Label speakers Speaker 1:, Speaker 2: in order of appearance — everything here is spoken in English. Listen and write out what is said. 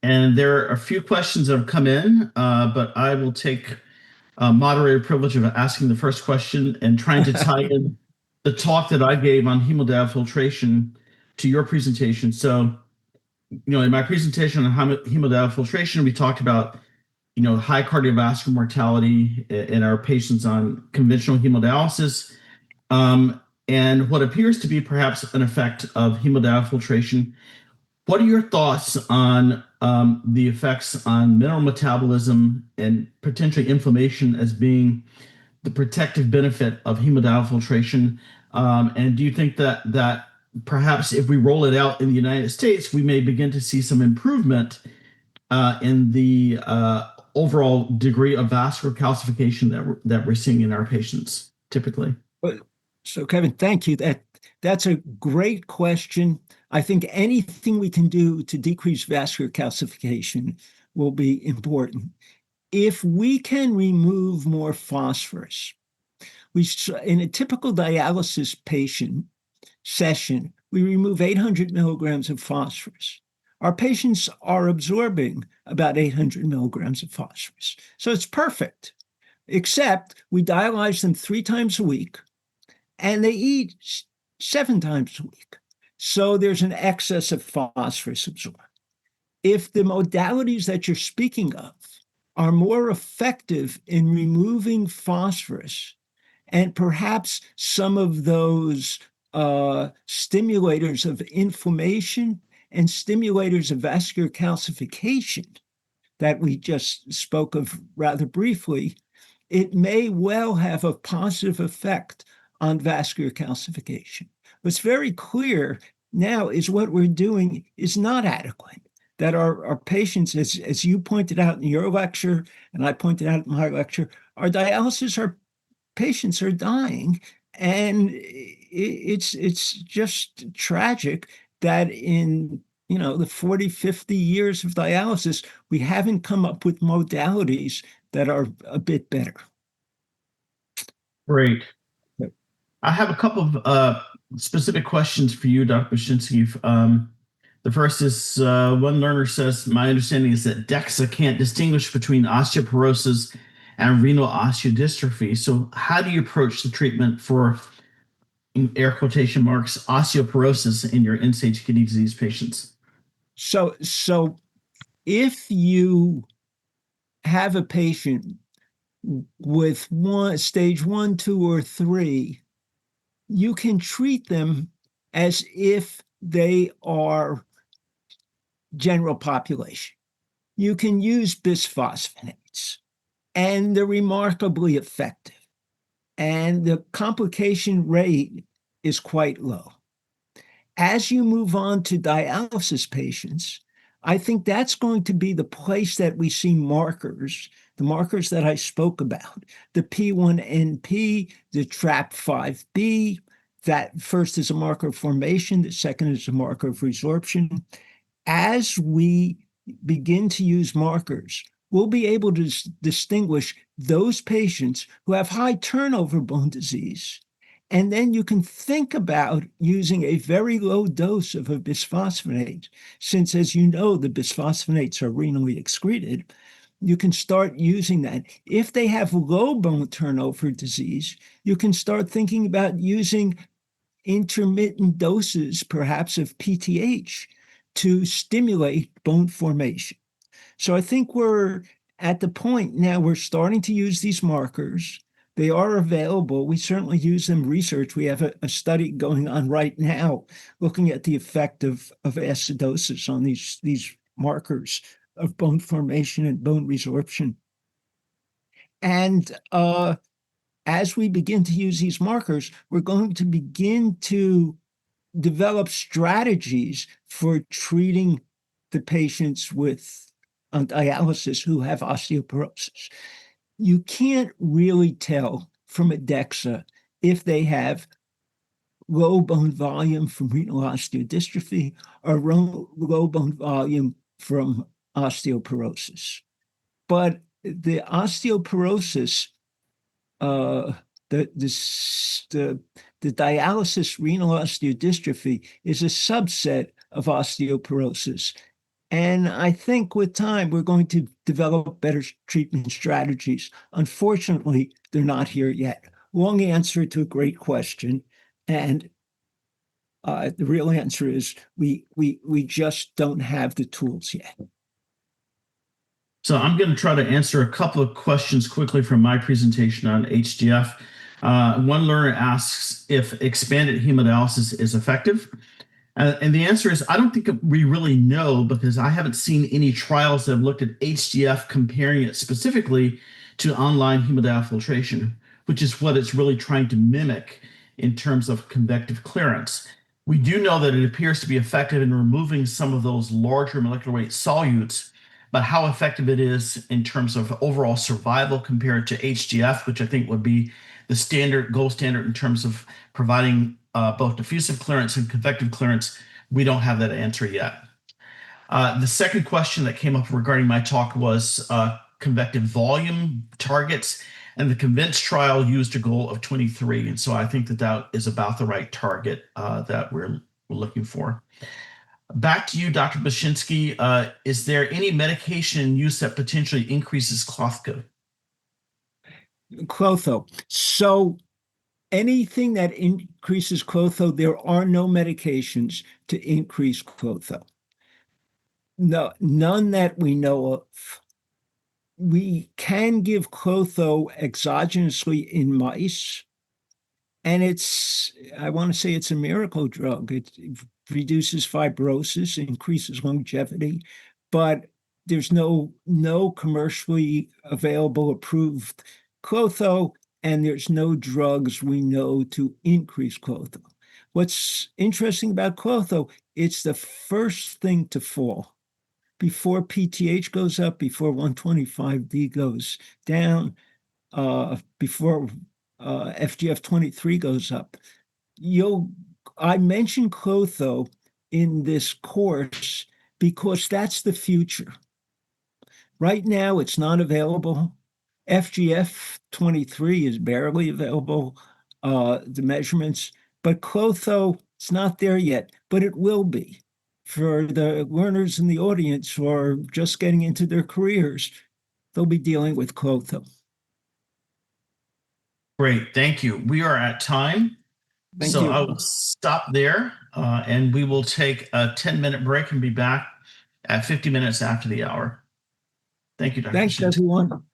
Speaker 1: And there are a few questions that have come in, but I will take moderator privilege of asking the first question and trying to tie in the talk that I gave on hemodiafiltration to your presentation. So, in my presentation on hemodiafiltration, we talked about, high cardiovascular mortality in our patients on conventional hemodialysis, and what appears to be perhaps an effect of hemodiafiltration. What are your thoughts on the effects on mineral metabolism and potentially inflammation as being the protective benefit of hemodiafiltration? And do you think that perhaps if we roll it out in the United States, we may begin to see some improvement in the overall degree of vascular calcification that we're seeing in our patients typically?
Speaker 2: Well, so Kevin, thank you. That's a great question. I think anything we can do to decrease vascular calcification will be important. If we can remove more phosphorus, in a typical dialysis patient session, we remove 800 milligrams of phosphorus. Our patients are absorbing about 800 milligrams of phosphorus. So it's perfect, except we dialyze them 3 times a week and they eat 7 times a week. So there's an excess of phosphorus absorbed. If the modalities that you're speaking of are more effective in removing phosphorus, and perhaps some of those stimulators of inflammation and stimulators of vascular calcification that we just spoke of rather briefly, it may well have a positive effect on vascular calcification. What's very clear now is what we're doing is not adequate, that our patients, as you pointed out in your lecture, and I pointed out in my lecture, our dialysis patients are dying. And it's just tragic that in the 40, 50 years of dialysis, we haven't come up with modalities that are a bit better.
Speaker 1: Great. I have a couple of specific questions for you, Dr. Bushinsky. The first is one learner says, my understanding is that DEXA can't distinguish between osteoporosis and renal osteodystrophy. So how do you approach the treatment for, in air quotation marks, osteoporosis in your end-stage kidney disease patients?
Speaker 2: So if you have a patient with stage 1, 2, or 3, you can treat them as if they are general population. You can use bisphosphonates, and they're remarkably effective. And the complication rate is quite low. As you move on to dialysis patients, I think that's going to be the place that we see markers, the markers that I spoke about, the P1NP, the TRAP5B. That first is a marker of formation, the second is a marker of resorption. As we begin to use markers, we'll be able to distinguish those patients who have high turnover bone disease. And then you can think about using a very low dose of a bisphosphonate, since, as you know, the bisphosphonates are renally excreted. You can start using that. If they have low bone turnover disease, you can start thinking about using intermittent doses, perhaps of PTH, to stimulate bone formation. So I think we're at the point now we're starting to use these markers. They are available. We certainly use them in research. We have a study going on right now looking at the effect of acidosis on these markers of bone formation and bone resorption. And as we begin to use these markers, we're going to begin to develop strategies for treating the patients on dialysis who have osteoporosis. You can't really tell from a DEXA if they have low bone volume from renal osteodystrophy or low bone volume from osteoporosis. But the osteoporosis, the dialysis renal osteodystrophy is a subset of osteoporosis. And I think with time, we're going to develop better treatment strategies. Unfortunately, they're not here yet. Long answer to a great question. And the real answer is we just don't have the tools yet.
Speaker 1: So I'm going to try to answer a couple of questions quickly from my presentation on HDF. One learner asks if expanded hemodialysis is effective. And the answer is, I don't think we really know, because I haven't seen any trials that have looked at HDF comparing it specifically to online hemodiafiltration, which is what it's really trying to mimic in terms of convective clearance. We do know that it appears to be effective in removing some of those larger molecular weight solutes, but how effective it is in terms of overall survival compared to HDF, which I think would be the gold standard in terms of providing both diffusive clearance and convective clearance, we don't have that answer yet. The second question that came up regarding my talk was convective volume targets, and the CONVINCE trial used a goal of 23. And so I think that is about the right target that we're looking for. Back to you, Dr. Bashinsky. Is there any medication in use that potentially increases Klotho?
Speaker 2: Klotho. So anything that increases Klotho, there are no medications to increase Klotho. No, none that we know of. We can give Klotho exogenously in mice, and I want to say it's a miracle drug. It reduces fibrosis, increases longevity, but there's no commercially available approved Klotho, and there's no drugs we know to increase Klotho. What's interesting about Klotho, it's the first thing to fall. Before PTH goes up, before 125D goes down, before FGF23 goes up. I mentioned Klotho in this course because that's the future. Right now, it's not available. FGF23 is barely available, the measurements, but Klotho, it's not there yet, but it will be. For the learners in the audience who are just getting into their careers, they'll be dealing with Klotho.
Speaker 1: Great, thank you. We are at time.
Speaker 2: Thank you.
Speaker 1: I will stop there and we will take a 10-minute break and be back at 50 minutes after the hour. Thank you, Dr.
Speaker 2: Thanks,
Speaker 1: Bashinsky.
Speaker 2: everyone.